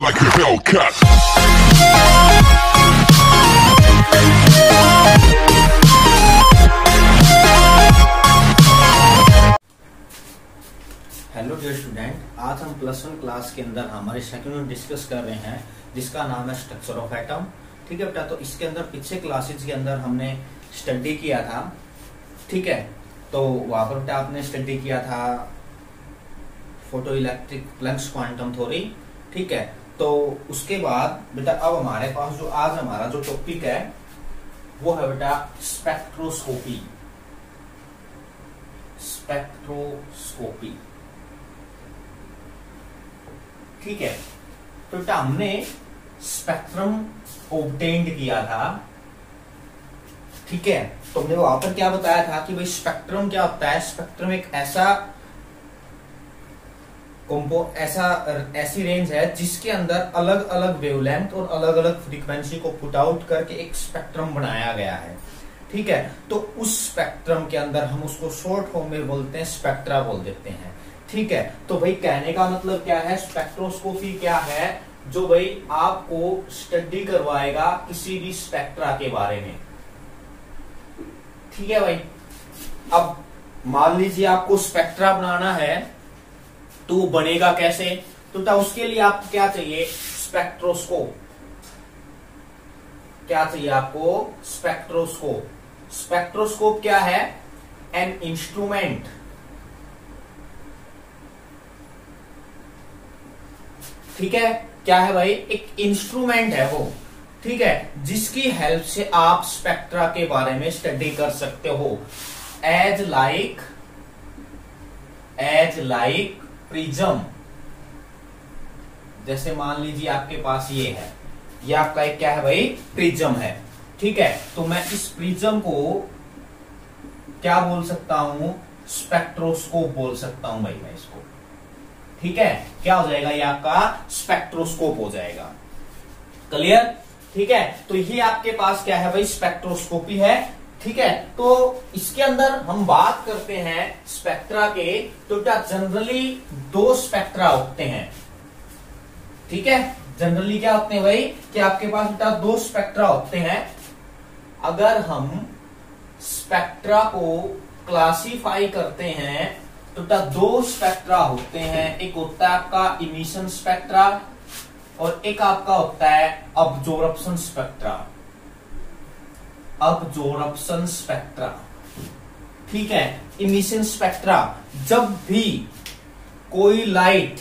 like a Hellcat. Hello dear student, आज हम plus one class के अंदर हमारे सेकंड यूनिट डिस्कस कर रहे हैं जिसका नाम है स्ट्रक्चर ऑफ एटम। ठीक है बेटा, तो इसके अंदर पिछले क्लासेज के अंदर हमने स्टडी किया था। ठीक है, तो वहां पर बेटा आपने स्टडी किया था फोटो इलेक्ट्रिक प्लंक्स क्वांटम थ्योरी। ठीक है, तो उसके बाद बेटा अब हमारे पास जो आज हमारा जो टॉपिक है वो है बेटा स्पेक्ट्रोस्कोपी। स्पेक्ट्रोस्कोपी, ठीक है, तो बेटा हमने स्पेक्ट्रम ऑब्टेन्ड किया था। ठीक है, तो हमने वहां पर क्या बताया था कि भाई स्पेक्ट्रम क्या होता है। स्पेक्ट्रम एक ऐसी रेंज है जिसके अंदर अलग अलग वेवलेंथ और अलग अलग फ्रीक्वेंसी को पुट आउट करके एक स्पेक्ट्रम बनाया गया है। ठीक है, तो उस स्पेक्ट्रम के अंदर हम उसको शॉर्ट फॉर्म में बोलते हैं स्पेक्ट्रा बोल देते हैं। ठीक है, तो भाई कहने का मतलब क्या है, स्पेक्ट्रोस्कोपी क्या है, जो भाई आपको स्टडी करवाएगा किसी भी स्पेक्ट्रा के बारे में। ठीक है भाई, अब मान लीजिए आपको स्पेक्ट्रा बनाना है तो वो बनेगा कैसे, तो उसके लिए आपको क्या चाहिए, स्पेक्ट्रोस्कोप। क्या चाहिए आपको, स्पेक्ट्रोस्कोप। स्पेक्ट्रोस्कोप क्या है, एन इंस्ट्रूमेंट। ठीक है, क्या है भाई, एक इंस्ट्रूमेंट है वो। ठीक है, जिसकी हेल्प से आप स्पेक्ट्रा के बारे में स्टडी कर सकते हो। As like prism. जैसे मान लीजिए आपके पास ये है, ये आपका एक क्या है भाई, प्रिज्म है। ठीक है, तो मैं इस प्रिज्म को क्या बोल सकता हूं, स्पेक्ट्रोस्कोप बोल सकता हूं भाई मैं इसको। ठीक है, क्या हो जाएगा, ये आपका स्पेक्ट्रोस्कोप हो जाएगा। क्लियर। ठीक है, तो ये आपके पास क्या है भाई, स्पेक्ट्रोस्कोपी है। ठीक है, तो इसके अंदर हम बात करते हैं स्पेक्ट्रा के, तो जनरली दो स्पेक्ट्रा होते हैं। ठीक है, जनरली क्या होते हैं भाई, कि आपके पास बेटा दो स्पेक्ट्रा होते हैं। अगर हम स्पेक्ट्रा को क्लासिफाई करते हैं तो बेटा दो स्पेक्ट्रा होते हैं। एक होता है आपका इमिशन स्पेक्ट्रा और एक आपका होता है अब्जॉर्प्शन स्पेक्ट्रा। अब्जॉर्प्शन स्पेक्ट्रा, ठीक है। इमिशन स्पेक्ट्रा, जब भी कोई लाइट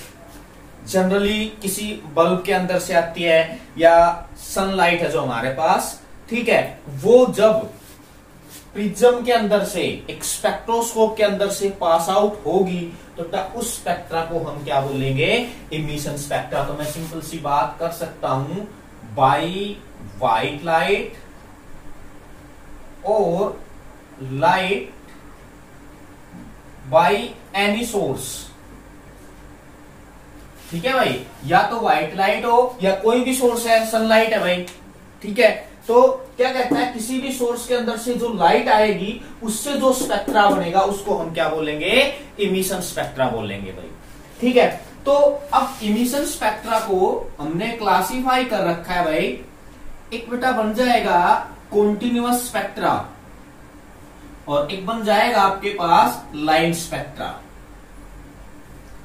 जनरली किसी बल्ब के अंदर से आती है या सनलाइट है जो हमारे पास, ठीक है, वो जब प्रिज्म के अंदर से, एक स्पेक्ट्रोस्कोप के अंदर से पास आउट होगी तो उस स्पेक्ट्रा को हम क्या बोलेंगे, इमिशन स्पेक्ट्रा। तो मैं सिंपल सी बात कर सकता हूं, बाई व्हाइट लाइट और लाइट बाई एनी सोर्स। ठीक है भाई, या तो व्हाइट लाइट हो या कोई भी सोर्स है, सनलाइट है भाई। ठीक है, तो क्या कहता है, किसी भी सोर्स के अंदर से जो लाइट आएगी उससे जो स्पेक्ट्रा बनेगा उसको हम क्या बोलेंगे, इमिशन स्पेक्ट्रा बोलेंगे भाई। ठीक है, तो अब इमिशन स्पेक्ट्रा को हमने क्लासिफाई कर रखा है भाई। एक बेटा बन जाएगा कॉन्टिन्यूअस स्पेक्ट्रा और एक बन जाएगा आपके पास लाइन स्पेक्ट्रा।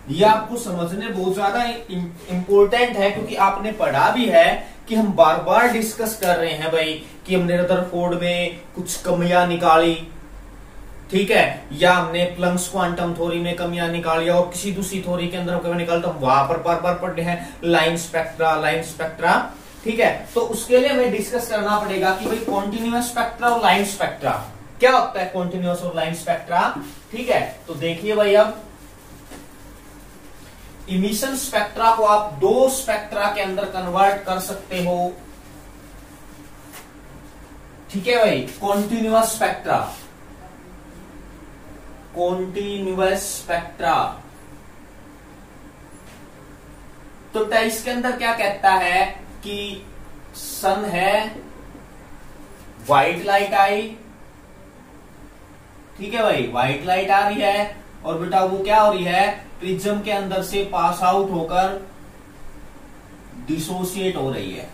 ये आपको समझने बहुत ज्यादा इंपॉर्टेंट है क्योंकि आपने पढ़ा भी है कि हम बार बार डिस्कस कर रहे हैं भाई कि हमने रदरफोर्ड में कुछ कमियां निकाली, ठीक है, या हमने प्लंक्स क्वांटम थ्योरी में कमियां निकाली और किसी दूसरी थ्योरी के अंदर कमियां निकाली, तो हम वहां पर बार बार पढ़ रहे हैं लाइन स्पेक्ट्रा। ठीक है, तो उसके लिए हमें डिस्कस करना पड़ेगा कि भाई कॉन्टिन्यूअस स्पेक्ट्रा और लाइन स्पेक्ट्रा क्या होता है, कॉन्टिन्यूअस और लाइन स्पेक्ट्रा। ठीक है, तो देखिए भाई, अब इमिशन स्पेक्ट्रा को आप दो स्पेक्ट्रा के अंदर कन्वर्ट कर सकते हो। ठीक है भाई, कॉन्टिन्यूअस स्पेक्ट्रा। तो इसके अंदर क्या कहता है कि सन है, व्हाइट लाइट आई, ठीक है भाई, व्हाइट लाइट आ रही है और बेटा वो क्या हो रही है, प्रिज्म के अंदर से पास आउट होकर डिसोसिएट हो रही है।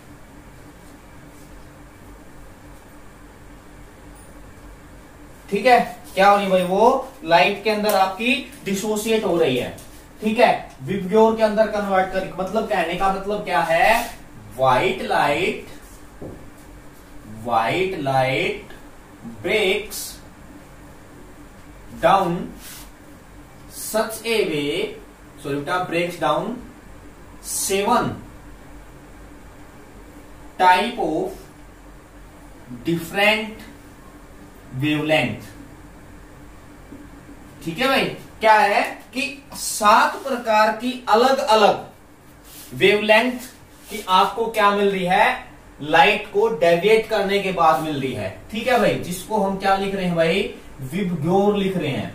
ठीक है, क्या हो रही है भाई, वो लाइट के अंदर आपकी डिसोसिएट हो रही है। ठीक है, विबग्योर के अंदर कन्वर्ट कर, मतलब कहने का मतलब क्या है, white light breaks down such a way, so it breaks down 7 type of different wavelength। ठीक है भाई, क्या है कि 7 प्रकार की अलग अलग वेवलेंथ की आपको क्या मिल रही है, लाइट को डेविएट करने के बाद मिल रही है। ठीक है भाई, जिसको हम क्या लिख रहे हैं भाई, विबग्योर लिख रहे हैं।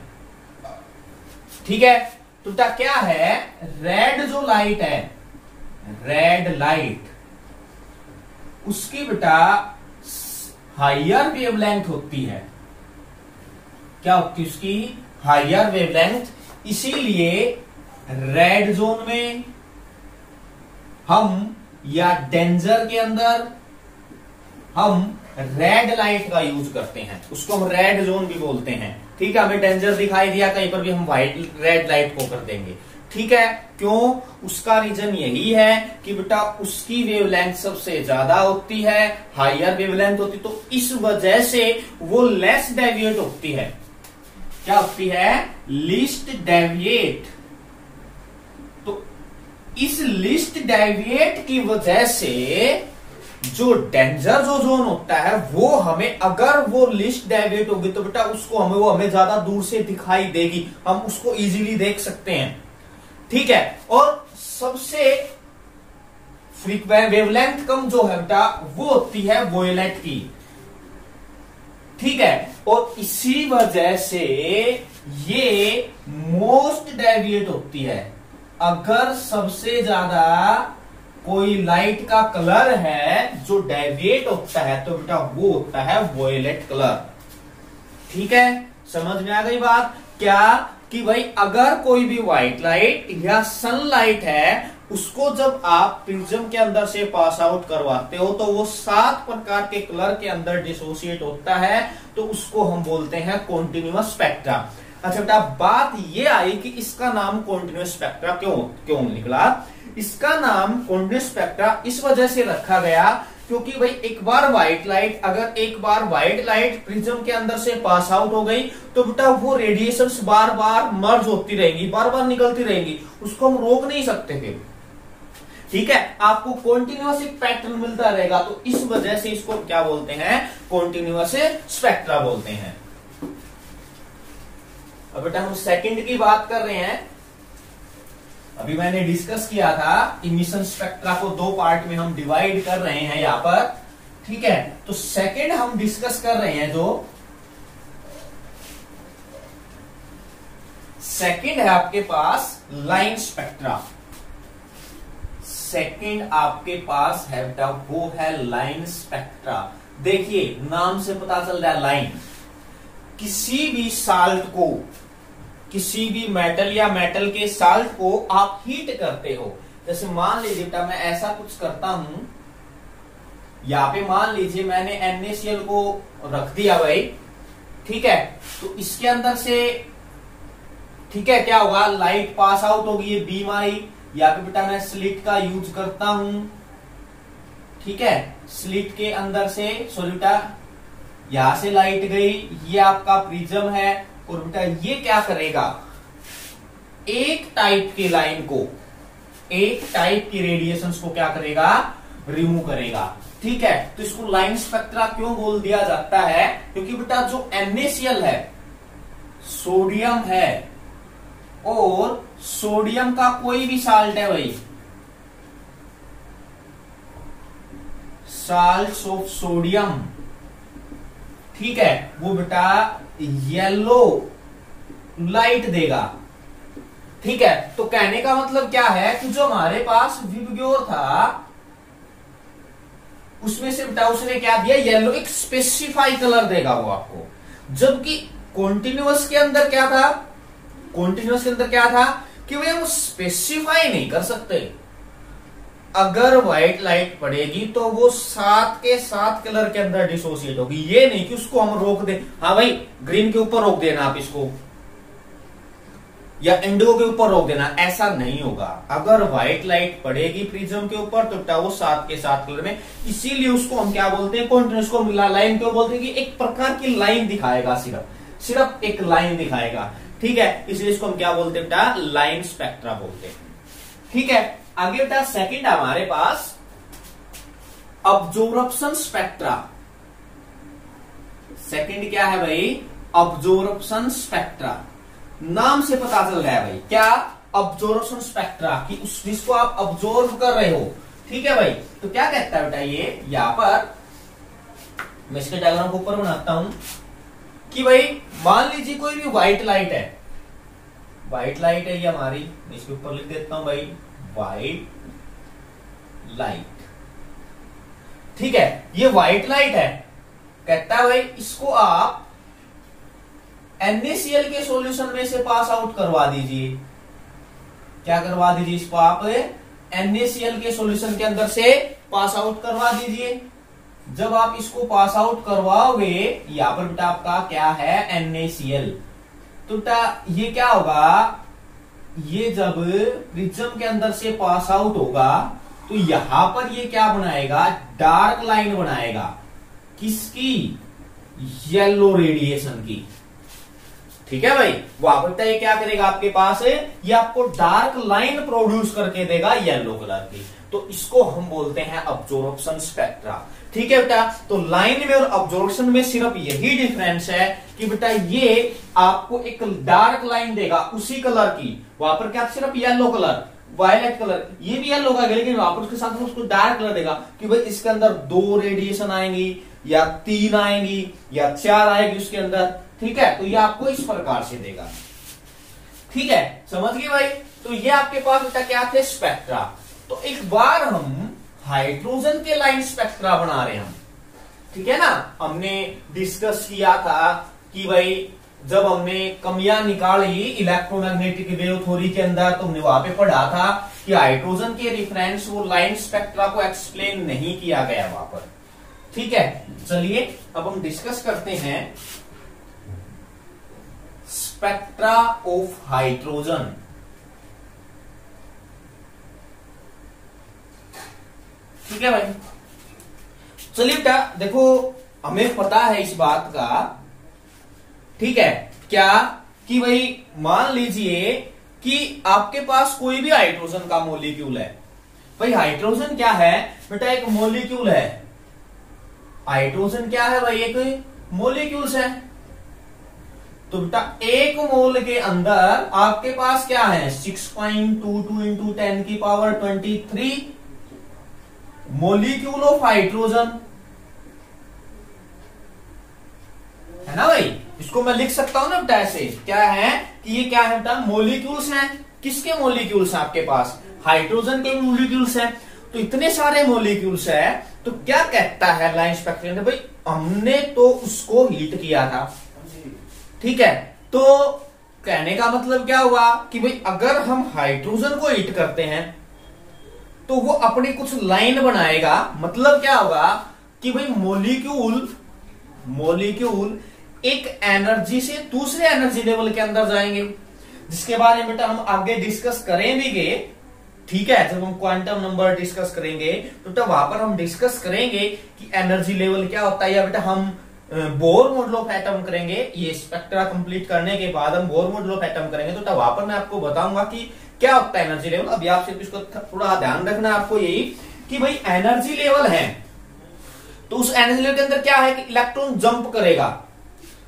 ठीक है, तो क्या है, रेड जो लाइट है, रेड लाइट उसकी बेटा हायर वेवलेंथ होती है। क्या होती है उसकी, हायर वेवलेंथ। इसीलिए रेड जोन में हम, या डेंजर के अंदर हम रेड लाइट का यूज करते हैं, उसको हम रेड जोन भी बोलते हैं। ठीक है, हमें डेंजर दिखाई दिया कहीं पर भी हम रेड लाइट को कर देंगे। ठीक है, क्यों, उसका रीजन यही है कि बेटा उसकी वेवलेंथ सबसे ज्यादा होती है, हायर वेवलेंथ होती, तो इस वजह से वो लेस डेविएट होती है। क्या होती है, लीस्ट डेविएट। तो इस लीस्ट डेविएट की वजह से जो डेंजर जो जोन होता है वो हमें, अगर वो लीस्ट डेविएट होगी तो बेटा उसको हमें, वो हमें ज्यादा दूर से दिखाई देगी, हम उसको इजीली देख सकते हैं। ठीक है, और सबसे फ्रीक्वेंट वेवलेंथ कम जो है बेटा वो होती है वोयलेट की। ठीक है, और इसी वजह से ये मोस्ट डेविएट होती है। अगर सबसे ज्यादा कोई लाइट का कलर है जो डेविएट होता है तो बेटा वो होता है वोयलेट कलर। ठीक है, समझ में आ गई बात, क्या कि भाई अगर कोई भी व्हाइट लाइट या सनलाइट है उसको जब आप प्रिज्म के अंदर से पास आउट करवाते हो तो वो 7 प्रकार के कलर के अंदर डिसोसिएट होता है, तो उसको हम बोलते हैं कॉन्टिन्यूअस स्पेक्ट्रा। अच्छा बेटा, बात ये आई कि इसका नाम कॉन्टिन्यूअस स्पेक्ट्रा क्यों निकला। इसका नाम कॉन्टिन्यूअस स्पेक्ट्रा इस वजह से रखा गया क्योंकि भाई एक बार व्हाइट लाइट, अगर एक बार व्हाइट लाइट प्रिज्म के अंदर से पास आउट हो गई तो बेटा वो रेडिएशंस बार बार मर्ज होती रहेंगी, बार बार निकलती रहेंगी, उसको हम रोक नहीं सकते थे। ठीक है, आपको कॉन्टिन्यूअस एक पैटर्न मिलता रहेगा, तो इस वजह से इसको क्या बोलते हैं, कॉन्टिन्यूअस स्पेक्ट्रा बोलते हैं। अब बेटा हम सेकंड की बात कर रहे हैं। अभी मैंने डिस्कस किया था इमिशन स्पेक्ट्रा को 2 पार्ट में हम डिवाइड कर रहे हैं यहां पर। ठीक है, तो सेकंड हम डिस्कस कर रहे हैं, जो सेकंड है आपके पास लाइन स्पेक्ट्रा। सेकंड आपके पास है बेटा वो है लाइन स्पेक्ट्रा। देखिए नाम से पता चल रहा है लाइन। किसी भी साल्ट को, किसी भी मेटल या मेटल के साल्ट को आप हीट करते हो, जैसे मान लीजिए बेटा मैं ऐसा कुछ करता हूं, यहां पे मान लीजिए मैंने NaCl को रख दिया भाई। ठीक है, तो इसके अंदर से, ठीक है, क्या होगा, लाइट पास आउट होगी, ये बीम आई, या फिर बेटा मैं स्लिट का यूज करता हूं। ठीक है, स्लिट के अंदर से बेटा यहां से लाइट गई, ये आपका प्रिज्म है, और बेटा ये क्या करेगा, एक टाइप की लाइन को, एक टाइप की रेडिएशंस को क्या करेगा, रिमूव करेगा। ठीक है, तो इसको लाइन स्पेक्ट्रा क्यों बोल दिया जाता है, क्योंकि बेटा जो NaCl है, सोडियम है, और सोडियम का कोई भी साल्ट है भाई, साल्ट्स ऑफ सोडियम, ठीक है, वो बेटा येलो लाइट देगा। ठीक है, तो कहने का मतलब क्या है कि जो हमारे पास विबग्योर था उसमें से बेटा उसने क्या दिया, येलो, एक स्पेसिफाई कलर देगा वो आपको। जबकि कॉन्टिन्यूअस के अंदर क्या था, कॉन्टिन्यूअस के अंदर क्या था कि भाई हम स्पेसिफाई नहीं कर सकते। अगर व्हाइट लाइट पड़ेगी तो वो 7 के 7 कलर के अंदर डिसोसिएट होगी। ये नहीं कि उसको हम रोक दे, हाँ भाई ग्रीन के ऊपर रोक देना आप इसको, या इंडिगो के ऊपर रोक देना, ऐसा नहीं होगा। अगर व्हाइट लाइट पड़ेगी प्रिज्म के ऊपर तो वो 7 के 7 कलर में, इसीलिए उसको हम क्या बोलते हैं, कॉन्टिन्यूस को लाइन क्यों बोलते हैं कि एक प्रकार की लाइन दिखाएगा, सिर्फ एक लाइन दिखाएगा, ठीक है, इसलिए इसको हम क्या बोलते हैं बेटा, लाइन स्पेक्ट्रा बोलते हैं। ठीक है, आगे बेटा सेकंड हमारे पास अब्जॉर्प्शन स्पेक्ट्रा। सेकंड क्या है भाई, अब्जॉर्प्शन स्पेक्ट्रा। नाम से पता चल गया भाई, क्या, अब्जॉर्प्शन स्पेक्ट्रा, कि उस जिसको आप अब्जॉर्व कर रहे हो। ठीक है भाई, तो क्या कहता है बेटा ये, यहां पर मैं इसके डायग्राम को ऊपर बनाता हूं कि भाई मान लीजिए कोई भी व्हाइट लाइट है, व्हाइट लाइट है ये हमारी, इसके ऊपर लिख देता हूं भाई व्हाइट लाइट। ठीक है, ये व्हाइट लाइट है, कहता है भाई इसको आप NaCl के सॉल्यूशन में से पास आउट करवा दीजिए। क्या करवा दीजिए, इसको आप NaCl के सॉल्यूशन के अंदर से पास आउट करवा दीजिए। जब आप इसको पास आउट करवाओगे, यहां पर बेटा आपका क्या है, NaCl, तो बेटा ये क्या होगा, ये जब प्रिज्म के अंदर से पास आउट होगा तो यहां पर ये क्या बनाएगा, डार्क लाइन बनाएगा, किसकी, येलो रेडिएशन की। ठीक है भाई, वहां पर ये क्या करेगा आपके पास, ये आपको डार्क लाइन प्रोड्यूस करके देगा येलो कलर की, तो इसको हम बोलते हैं अब्जॉर्प्शन स्पेक्ट्रा। ठीक है बेटा, तो लाइन में और अब्जॉर्प्शन में सिर्फ यही डिफरेंस है कि बेटा ये आपको एक डार्क लाइन देगा उसी कलर की, वहां पर क्या सिर्फ येलो कलर, वायलेट कलर, ये भी येलो का, लेकिन वहां पर उसके साथ में उसको डार्क कलर देगा कि भाई इसके अंदर 2 रेडिएशन आएंगी या 3 आएंगी या 4 आएगी उसके अंदर। ठीक है, तो ये आपको इस प्रकार से देगा। ठीक है, समझ गए भाई, तो ये आपके पास बेटा क्या थे, स्पेक्ट्रा। तो एक बार हम हाइड्रोजन के लाइन स्पेक्ट्रा बना रहे हैं हम, ठीक है ना, हमने डिस्कस किया था कि भाई जब हमने कमियां निकाली इलेक्ट्रोमैग्नेटिक वेव थ्योरी के अंदर, तो हमने वहां पे पढ़ा था कि हाइड्रोजन के रेफरेंस वो लाइन स्पेक्ट्रा को एक्सप्लेन नहीं किया गया वहां पर। ठीक है, चलिए अब हम डिस्कस करते हैं स्पेक्ट्रा ऑफ हाइड्रोजन। ठीक है भाई, चलिए बेटा देखो, हमें पता है इस बात का, ठीक है, क्या कि भाई मान लीजिए कि आपके पास कोई भी हाइड्रोजन का मॉलिक्यूल है। भाई हाइड्रोजन क्या है बेटा, एक मॉलिक्यूल है। हाइड्रोजन क्या है भाई, एक मॉलिक्यूल्स है। तो बेटा एक मोल के अंदर आपके पास क्या है, 6.22 इंटू 10 की पावर 23 मॉलिक्यूल ऑफ हाइड्रोजन, है ना भाई। इसको मैं लिख सकता हूं ना बेटा ऐसे, क्या है कि ये क्या है बेटा, मॉलिक्यूल्स हैं। किसके मॉलिक्यूल्स हैं आपके पास, हाइड्रोजन के मॉलिक्यूल्स हैं। तो इतने सारे मॉलिक्यूल्स है, तो क्या कहता है लाइन स्पेक्ट्रा ने, भाई हमने तो उसको हीट किया था। ठीक है, तो कहने का मतलब क्या हुआ कि भाई अगर हम हाइड्रोजन को हीट करते हैं तो वो अपनी कुछ लाइन बनाएगा। मतलब क्या होगा कि भाई मॉलिक्यूल एक एनर्जी से दूसरे एनर्जी लेवल के अंदर जाएंगे, जिसके बारे में बेटा हम आगे डिस्कस करेंगे। ठीक है, जब हम क्वांटम नंबर डिस्कस करेंगे तो बेटा वहां पर हम डिस्कस करेंगे कि एनर्जी लेवल क्या होता है, या बेटा हम बोर मॉडल ऑफ एटम करेंगे। ये स्पेक्ट्रा कंप्लीट करने के बाद हम बोर मॉडल ऑफ एटम करेंगे, तो वहां पर मैं आपको बताऊंगा कि क्या होता है एनर्जी लेवल। अभी आप सिर्फ इसको थोड़ा ध्यान रखना है आपको यही कि भाई एनर्जी लेवल है, तो उस एनर्जी लेवल के अंदर क्या है कि इलेक्ट्रॉन जंप करेगा।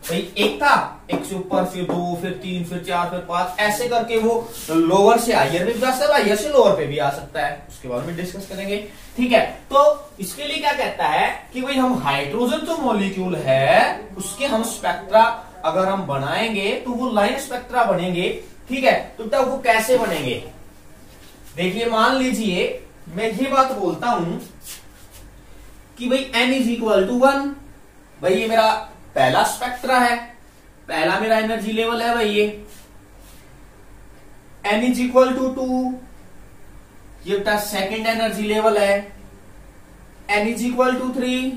भाई एक था, एक से ऊपर, फिर 2, फिर 3, फिर 4, फिर 5, ऐसे करके वो लोअर से हायर में भी जा सकता है, हायर से लोअर पे भी आ सकता है। उसके बारे में डिस्कस करेंगे। ठीक है, तो इसके लिए क्या कहता है कि भाई हम हाइड्रोजन जो मॉलिक्यूल है उसके हम स्पेक्ट्रा अगर हम बनाएंगे तो वो लाइन स्पेक्ट्रा बनेंगे। ठीक है, तो तब वो कैसे बनेंगे, देखिए मान लीजिए मैं ये बात बोलता हूं कि भाई n इज इक्वल टू 1। भाई ये मेरा पहला स्पेक्ट्रा है, पहला मेरा एनर्जी लेवल है भाई ये। n इज इक्वल टू 2, ये बेटा सेकेंड एनर्जी लेवल है, n इज इक्वल टू 3,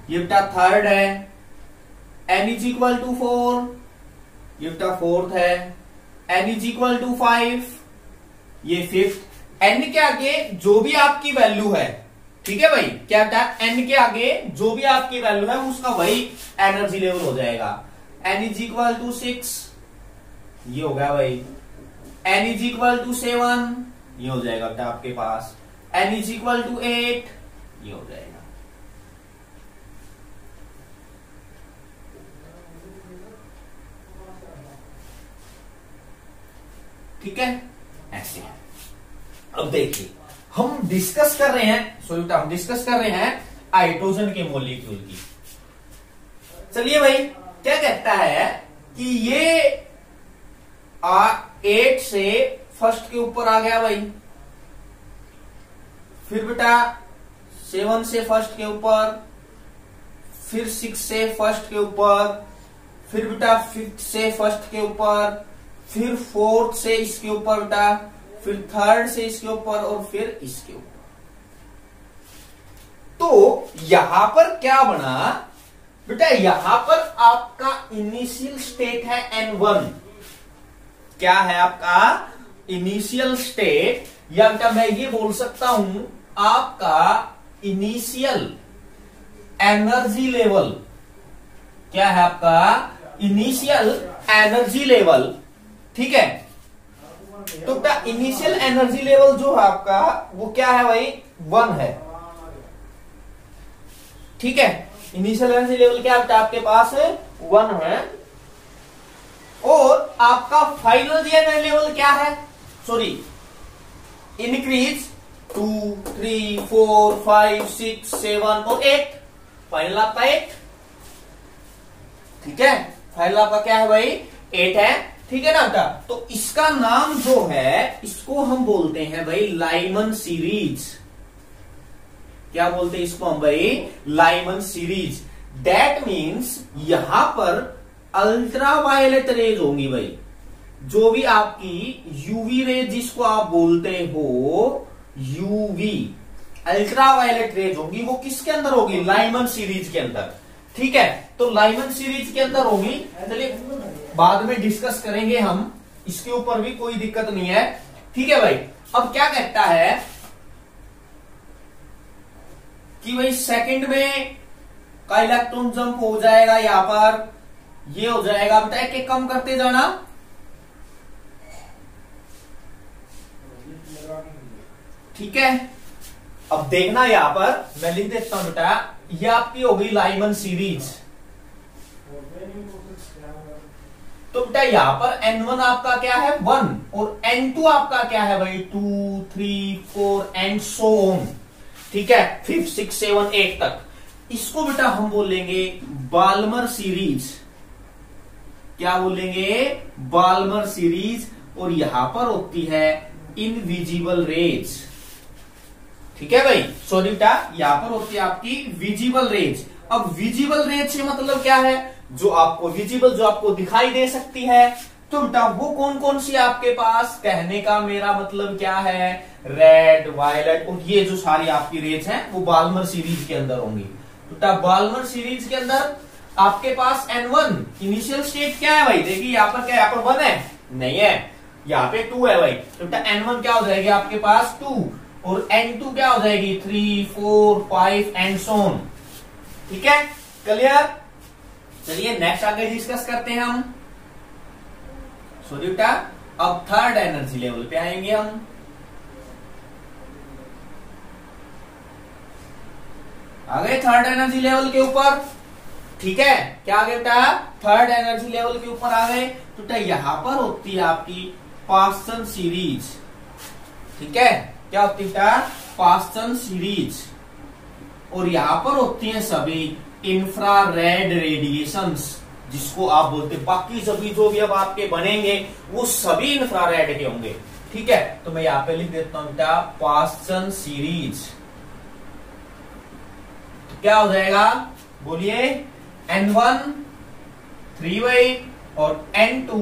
ये बेटा थर्ड है, n इज इक्वल टू 4, ये बेटा फोर्थ है, n इज इक्वल टू 5, ये फिफ्थ। n के आगे जो भी आपकी वैल्यू है, ठीक है भाई, क्या बेटा n के आगे जो भी आपकी वैल्यू है उसका वही एनर्जी लेवल हो जाएगा। n इज इक्वल टू 6, ये हो गया भाई, n इज इक्वल टू 7, ये हो जाएगा बेटा आपके पास, n इज इक्वल टू 8, ये हो जाएगा। ठीक है, ऐसे है। अब देखिए हम डिस्कस कर रहे हैं, सॉरी हम डिस्कस कर रहे हैं हाइड्रोजन के मॉलिक्यूल की। चलिए भाई, क्या कहता है कि ये 8 से फर्स्ट के ऊपर आ गया भाई, फिर बेटा 7 से फर्स्ट के ऊपर, फिर 6 से फर्स्ट के ऊपर, फिर बेटा 5th से फर्स्ट के ऊपर, फिर 4th से इसके ऊपर बेटा, फिर 3rd से इसके ऊपर और फिर इसके ऊपर। तो यहां पर क्या बना बेटा, यहां पर आपका इनिशियल स्टेट है N1। क्या है आपका इनिशियल स्टेट, या बेटा मैं ये बोल सकता हूं आपका इनिशियल एनर्जी लेवल। क्या है आपका इनिशियल एनर्जी लेवल, ठीक है। तो क्या इनिशियल एनर्जी लेवल जो है आपका वो क्या है भाई, 1 है, ठीक है। इनिशियल एनर्जी लेवल क्या है आपके पास 1 है, और आपका फाइनल एनर्जी लेवल क्या है, सॉरी इंक्रीज 2, 3, 4, 5, 6, 7 और 8, फाइनल आपका 8, ठीक है। फाइनल आपका क्या है भाई 8 है, ठीक है ना बेटा। तो इसका नाम जो है इसको हम बोलते हैं भाई लाइमन सीरीज। क्या बोलते हैं इसको हम भाई, लाइमन सीरीज। दैट मीन्स यहां पर अल्ट्रा वायलेट रेज होंगी भाई, जो भी आपकी यूवी रेज जिसको आप बोलते हो यूवी, अल्ट्रा वायलेट रेज होंगी, वो किसके अंदर होगी, लाइमन सीरीज के अंदर, ठीक है। तो लाइमन सीरीज के अंदर होगी, चलिए बाद में डिस्कस करेंगे हम, इसके ऊपर भी कोई दिक्कत नहीं है, ठीक है भाई। अब क्या कहता है कि भाई सेकंड में का इलेक्ट्रॉन जंप हो जाएगा, यहां पर ये हो जाएगा बेटा, एक एक कम करते जाना, ठीक है। अब देखना यहां पर मैं लिख देता हूं बेटा, ये आपकी होगी लाइमन सीरीज। तो बेटा यहां पर N1 आपका क्या है 1, और N2 आपका क्या है भाई 2, 3, 4 एंड सो ऑन, ठीक है, 5, 6, 7, 8 तक। इसको बेटा हम बोलेंगे बाल्मर सीरीज। क्या बोलेंगे, बाल्मर सीरीज। और यहां पर होती है इनविजिबल रेज, ठीक है भाई, सॉरी बेटा यहां पर होती है आपकी विजिबल रेज। अब विजिबल रेज से मतलब क्या है, जो आपको विजिबल, जो आपको दिखाई दे सकती है। तो बेटा वो कौन कौन सी आपके पास, कहने का मेरा मतलब क्या है, रेड, वायलेट और ये जो सारी आपकी रेज हैं वो बाल्मर सीरीज के अंदर होंगी। बेटा बाल्मर सीरीज के अंदर आपके पास N1 इनिशियल स्टेट क्या है भाई, देखिए यहां पर क्या, यहां पर 1 है, नहीं है, यहाँ पे 2 है भाई। तो बेटा N1 क्या हो जाएगी आपके पास 2, और N2 क्या हो जाएगी 3, 4, 5 एंड सो ऑन, ठीक है, क्लियर। चलिए नेक्स्ट आगे डिस्कस करते हैं हम। सॉरी बेटा अब थर्ड एनर्जी लेवल पे आएंगे हम। आ गए थर्ड एनर्जी लेवल के ऊपर, ठीक है। क्या आ गया बेटा, थर्ड एनर्जी लेवल के ऊपर आ गए। तो बेटा यहां पर होती है आपकी पास्टन सीरीज, ठीक है। क्या होती है बेटा, पास्टन सीरीज। और यहां पर होती हैं सभी इंफ्रारेड रेडिएशंस, जिसको आप बोलते हैं, बाकी सभी जो भी अब आपके बनेंगे वो सभी इंफ्रारेड के होंगे, ठीक है। तो मैं यहां पे लिख देता हूं बेटा पास्टन सीरीज। तो क्या हो जाएगा बोलिए, N1 3 और N2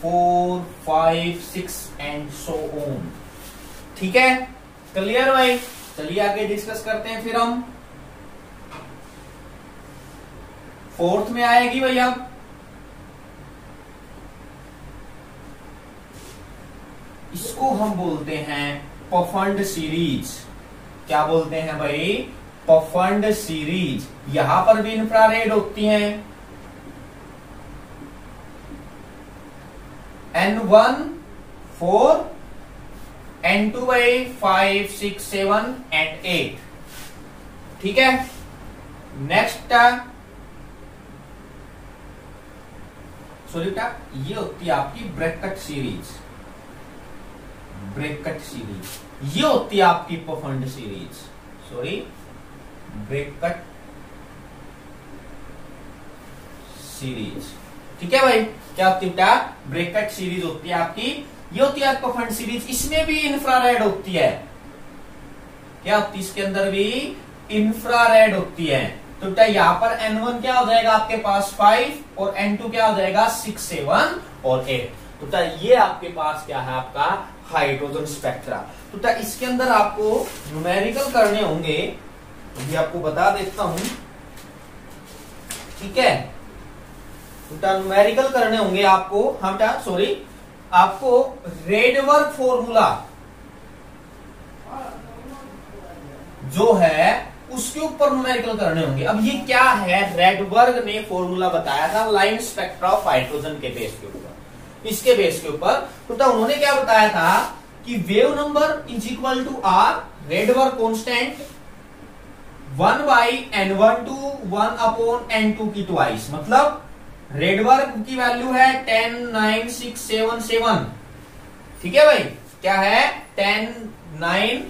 4, 5, 6 एंड सो ऑन, ठीक है, क्लियर भाई। चलिए आगे डिस्कस करते हैं फिर हम। फोर्थ में आएगी भाई अब इसको हम बोलते हैं पफंड सीरीज। क्या बोलते हैं भाई? पफंड सीरीज। यहां पर भी इंफ्रारेड होती हैं। N1 4, N2 भाई 5, 6, 7 एंड 8। ठीक है, नेक्स्ट सॉरी ये होती है आपकी ब्रैकेट सीरीज। ब्रैकेट सीरीज ये होती है आपकी पफंड सीरीज। Sorry, Brackett series. ठीक है भाई, क्या होती है? ब्रैकेट सीरीज होती है आपकी। ये होती है पफंड सीरीज। इसमें भी इंफ्रारेड होती है। क्या होती है? इसके अंदर भी इंफ्रारेड होती है। तो बेटा यहाँ पर N1 क्या हो जाएगा आपके पास 5 और N2 क्या हो जाएगा 6, 7 और 8। तो बेटा ये आपके पास क्या है? आपका हाइड्रोजन स्पेक्ट्रा। तो बेटा इसके अंदर आपको न्यूमेरिकल करने होंगे, अभी आपको बता देता हूं। ठीक है, तो बेटा न्यूमेरिकल करने होंगे आपको। हाँ बेटा सॉरी, आपको रेडबर्ग फॉर्मूला जो है उसके ऊपर न्यूमेरिकल करने होंगे। अब ये क्या है? रेडबर्ग ने फॉर्मूला बताया था लाइन स्पेक्ट्रा ऑफ हाइड्रोजन के बेस के ऊपर, इसके बेस के ऊपर। तो उन्होंने क्या बताया था कि wave number is equal to R, Rydberg constant 1/N12 1/N2 की ट्वाइस। मतलब रेडबर्ग की वैल्यू है 10, 9, 6, 7, 7। ठीक है भाई, क्या है? 10, 9,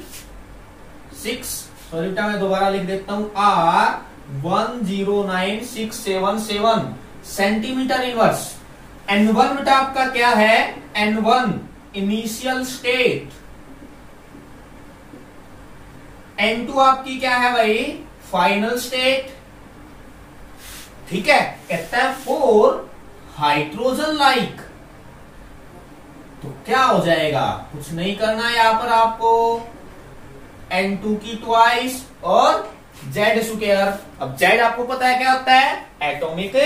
6। सॉरी बेटा मैं दोबारा लिख देता हूं, R 109677 सेंटीमीटर इनवर्स। N1 बेटा आपका क्या है? N1 initial state. N2 आपकी क्या है भाई? Final state. ठीक है, कहता है फॉर हाइड्रोजन लाइक। तो क्या हो जाएगा? कुछ नहीं करना है यहां पर आपको, N2 की ट्वाइस और Z स्क्वायर। अब Z आपको पता है क्या होता है? Atomic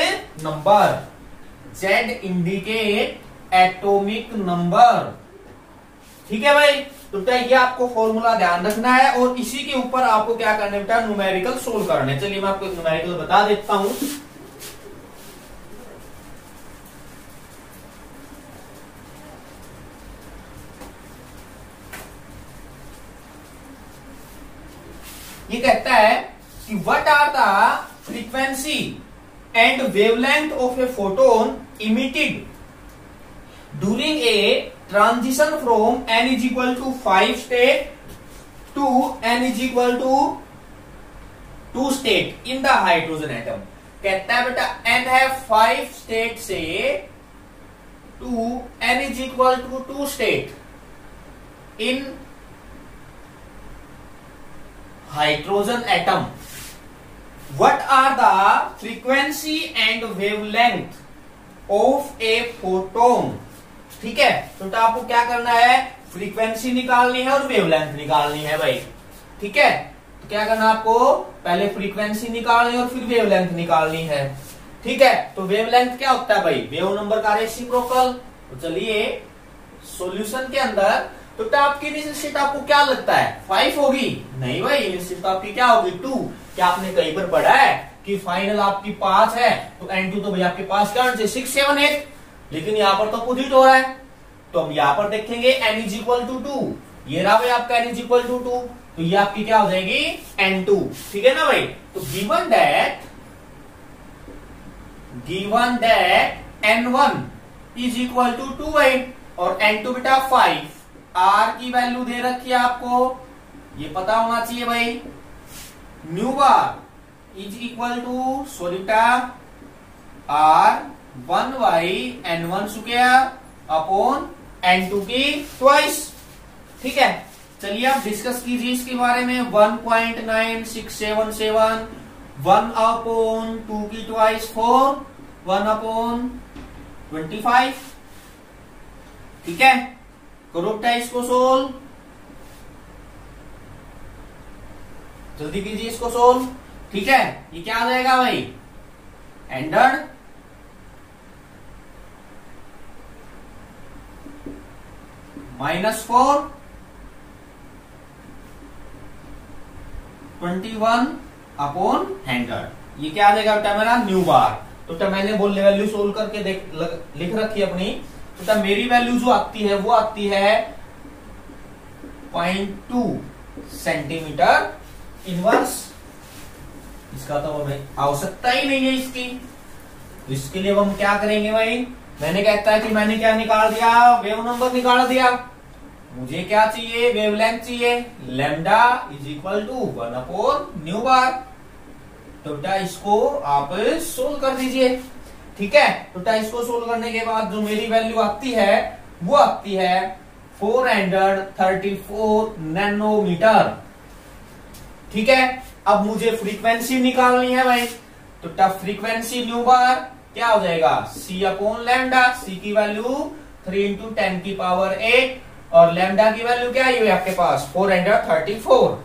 number. Z indicate atomic number. ठीक है भाई, तो बेटा ये आपको फॉर्मूला ध्यान रखना है और इसी के ऊपर आपको क्या करना है बेटा? न्यूमेरिकल सोल्व करने। चलिए मैं आपको एक न्यूमेरिकल बता देता हूं। ये कहता है कि what are the frequency and wavelength of a photon emitted during a transition from n is equal to 5 state to n is equal to 2 state in the hydrogen atom. कहता है बेटा n है 5 स्टेट से to n is equal to 2 state in hydrogen atom. What are the frequency and wavelength of a photon? ठीक है, तो आपको क्या करना है? फ्रीक्वेंसी निकालनी है और वेवलेंथ निकालनी है भाई। ठीक है, तो क्या करना आपको? पहले फ्रीक्वेंसी निकालनी और फिर वेवलेंथ निकालनी है। ठीक है, तो वेवलेंथ क्या होता है भाई? वेव नंबर का रेसिप्रोकल। तो चलिए सॉल्यूशन के अंदर तो आपकी इनिशियल स्टेट आपको क्या लगता है? 5 होगी? नहीं भाई, इनिशियल स्टेट आपकी क्या होगी? 2। क्या आपने कहीं पर पढ़ा है कि फाइनल आपकी 5 है तो N2 तो भाई आपके पास क्या होना? 6, 7, 8। लेकिन यहां पर तो अपोजिट हो रहा है। तो हम यहां पर देखेंगे n इज इक्वल टू 2। ये रहा भाई आपका n इज इक्वल टू 2। तो ये आपकी क्या हो जाएगी? N2। ठीक है ना भाई? तो given that N1 is equal to 2 भाई और N2 बेटा 5। R की वैल्यू दे रखी है आपको, ये पता होना चाहिए भाई। Nu bar is equal to sorry बेटा R 1/N1 square upon N2 की ट्वाइस। ठीक है, चलिए आप डिस्कस कीजिए इसके बारे में। 1.9677 1/2 की ट्वाइस 4 1/25। ठीक है, करो बेटा इसको सोल्व। जल्दी कीजिए इसको सोल्व। ठीक है, ये क्या आ जाएगा भाई, 100 -4 21/100। ये क्या आ जाएगा बेटा मेरा, न्यू बार। तो बेटा मैंने बोलने वैल्यू सोल्व करके लिख रखी है अपनी। तो बेटा मेरी वैल्यू जो आती है वो आती है 0.2 सेंटीमीटर इनवर्स। इसका तो हमें आवश्यकता ही नहीं है इसकी। तो इसके लिए हम क्या करेंगे भाई, मैंने कहता है कि मैंने क्या निकाल दिया, वेव नंबर निकाल दिया। मुझे क्या चाहिए, वेवलेंथ चाहिए, लैम्डा इज इक्वल टू 1/न्यू बार। तो बेटा इसको आप सोल्व कर दीजिए। ठीक है, तो बेटा इसको सोल्व करने के बाद जो मेरी वैल्यू आती है वो आती है 434 नैनोमीटर। ठीक है, अब मुझे फ्रीक्वेंसी निकालनी है भाई। तो बेटा फ्रीक्वेंसी न्यू बार क्या हो जाएगा, C/λ। C की वैल्यू 3 × 10⁸ और लैम्डा की वैल्यू क्या है आपके पास 434।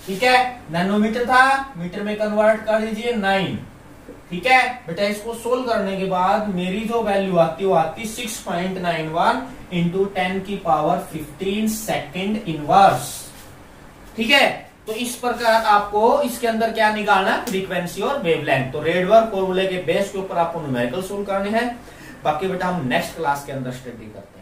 ठीक है, नैनोमीटर था, मीटर में कन्वर्ट कर दीजिए 9। ठीक है बेटा, इसको सोल्व करने के बाद मेरी जो वैल्यू आती है वो आती 6.91 × 10⁻15 सेकेंड इनवर्स। ठीक है, तो इस प्रकार आपको इसके अंदर क्या निकालना है, फ्रीक्वेंसी और वेवलेंथ। तो रेडबर्ग फॉर्मूले के बेस के ऊपर आपको न्यूमेरिकल सोल्व करने हैं। बाकी बेटा हम नेक्स्ट क्लास के अंदर स्टडी करते हैं।